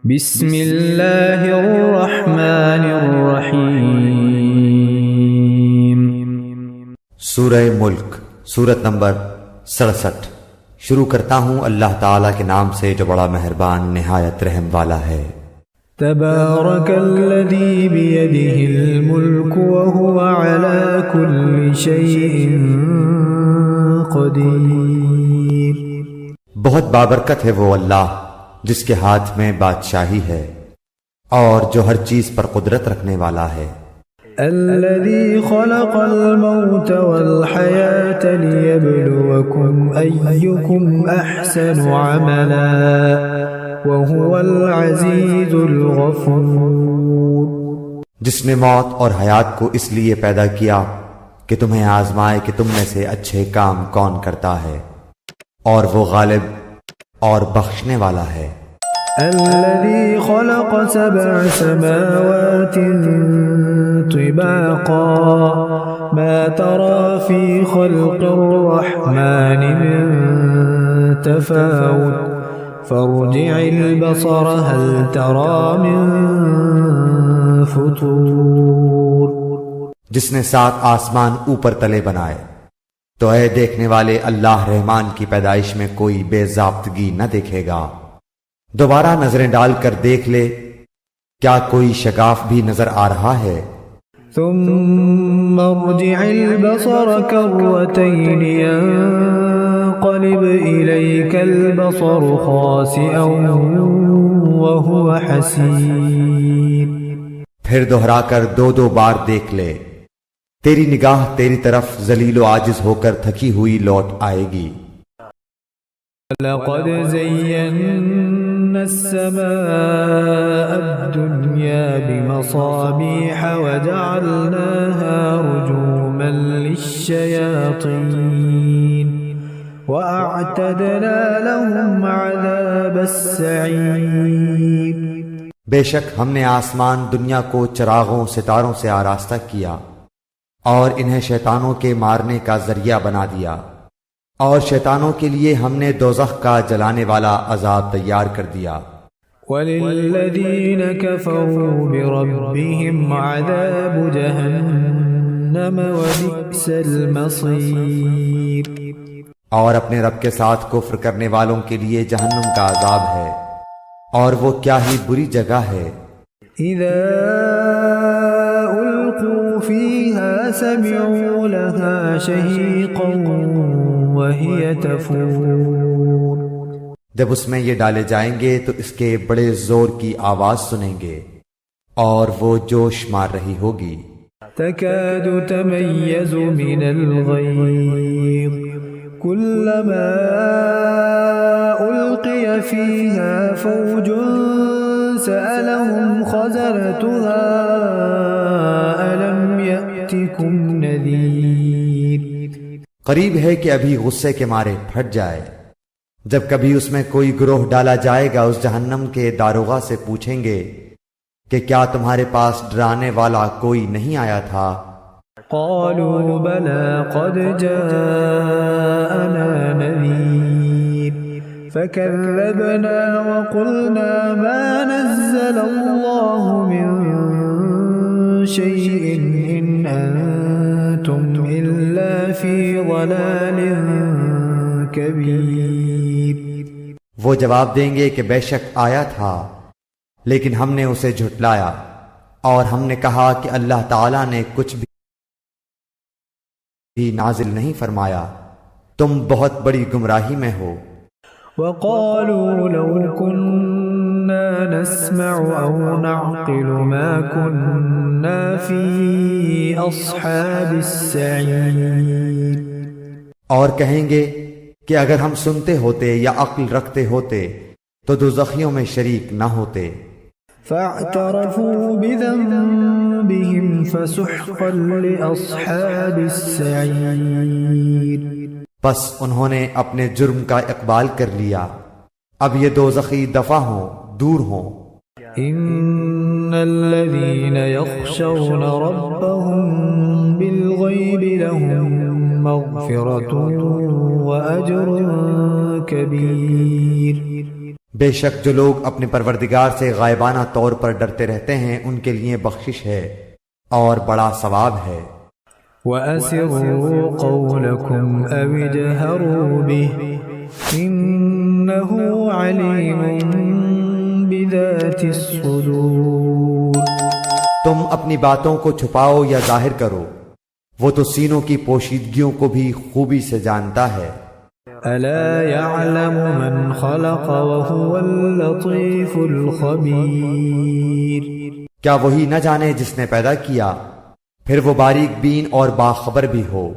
بسم اللہ الرحمن الرحیم۔ سورہ ملک، سورت نمبر 67۔ شروع کرتا ہوں اللہ تعالیٰ کے نام سے جو بڑا مہربان نہایت رحم والا ہے۔ تبارک الذی بیدہ الملک وہو علی کل شیء قدیر۔ بہت بابرکت ہے وہ اللہ جس کے ہاتھ میں بادشاہی ہے اور جو ہر چیز پر قدرت رکھنے والا ہے۔ الذي خلق الموت والحياة ليبلوكم أيكم أحسن عملا وهو العزيز الغفور۔ جس نے موت اور حیات کو اس لیے پیدا کیا کہ تمہیں آزمائے کہ تم میں سے اچھے کام کون کرتا ہے، اور وہ غالب اور بخشنے والا ہے۔ الذي خلق 7 سماوات طباقا ما ترى في خلق الرحمن من تفاوت فارجع البصر هل ترى من فطور۔ جس نے 7 آسمان اوپر تلے بنائے تو اے دیکھنے والے اللہ رحمان کی پیدائش میں کوئی بے ضابطگی نہ دیکھے گا۔ دوبارہ نظریں ڈال کر دیکھ لے، کیا کوئی شگاف بھی نظر آ رہا ہے؟ ثم ارجع البصر كرتين ينقلب إليك البصر خاسئا وهو حسير۔ پھر دوہرا کر 2 بار دیکھ لے، تیری نگاہ تیری طرف ذلیل و عاجز ہو کر تھکی ہوئی لوٹ آئے گی۔ لقد زينا السماء الدنيا بمصابيح وجعلناها رجوما للشياطين وأعتدنا لهم عذاب السعير۔ بے شک ہم نے آسمان دنیا کو چراغوں ستاروں سے آراستہ کیا اور انہیں شیطانوں کے مارنے کا ذریعہ بنا دیا، اور شیطانوں کے لیے ہم نے دوزخ کا جلانے والا عذاب تیار کر دیا۔ وَلِلَّذِينَ كَفَرُوا بِرَبِّهِمْ عَذَابُ جَهَنَّمَ وَبِئْسَ الْمَصِيرُ۔ اور اپنے رب کے ساتھ کفر کرنے والوں کے لیے جہنم کا عذاب ہے، اور وہ کیا ہی بری جگہ ہے۔ اِذَا أُلْقُوا فِيهَا سَمِعُوا لَهَا شَهِيقًا وَهِيَ تَفُورُ۔ جب اس میں یہ ڈالے جائیں گے تو اس کے بڑے زور کی آواز سنیں گے اور وہ جوش مار رہی ہوگی۔ تَكَادُ تَمَيَّزُ مِنَ الْغَيْظِ كُلَّمَا أُلْقِيَ فِيهَا فَوْجٌ سَأَلَهُمْ خَزَنَتُهَا أَلَمْ يَأْتِكُمْ نَذِيرٌ۔ قریب ہے کہ ابھی غصے کے مارے پھٹ جائے، جب کبھی اس میں کوئی گروہ ڈالا جائے گا اس جہنم کے داروغہ سے پوچھیں گے کہ کیا تمہارے پاس ڈرانے والا کوئی نہیں آیا تھا؟ قالوا بلى قد جاءنا نذير فكذبنا وقلنا ما نزل الله من شيء إن أنتم إلا في ضلال كبير۔ وہ جواب دیں گے کہ بے شک آیا تھا لیکن ہم نے اسے جھٹلایا، اور ہم نے کہا کہ اللہ تعالیٰ نے کچھ بھی نازل نہیں فرمایا، تم بہت بڑی گمراہی میں ہو۔ وقالوا لو كنا نسمع أو نعقل ما كنا في أصحاب السعير۔ اور کہیں گے کہ اگر ہم سنتے ہوتے یا عقل رکھتے ہوتے تو دوزخیوں میں شریک نہ ہوتے۔ فاعترفوا بذنبهم فسحقا لأصحاب السعير۔ بس انہوں نے اپنے جرم کا اقبال کر لیا، اب یہ دوزخی دفع ہوں، دور ہوں۔ ان الذين يخشون ربهم بالغيب لهم مغفرة وأجر كبير۔ بے شک جو لوگ اپنے پروردگار سے غائبانہ طور پر ڈرتے رہتے ہیں ان کے لیے بخشش ہے اور بڑا ثواب ہے۔ وَأَسِرُّوا قَوْلَكُمْ أَوِ اجْهَرُوا بِهِ إِنَّهُ عَلِيمٌ بِذَاتِ الصُّدُورِ۔ تم اپنی باتوں کو چھپاؤ یا ظاہر کرو، وہ تو سینوں کی پوشیدگیوں کو بھی خوبی سے جانتا ہے۔ أَلَا يَعْلَمُ مَنْ خَلَقَ وَهُوَ اللَّطِيفُ الْخَبِيرُ۔ کیا وہی نہ جانے جس نے پیدا کیا، پھر وہ باریک بین اور باخبر بھی ہو۔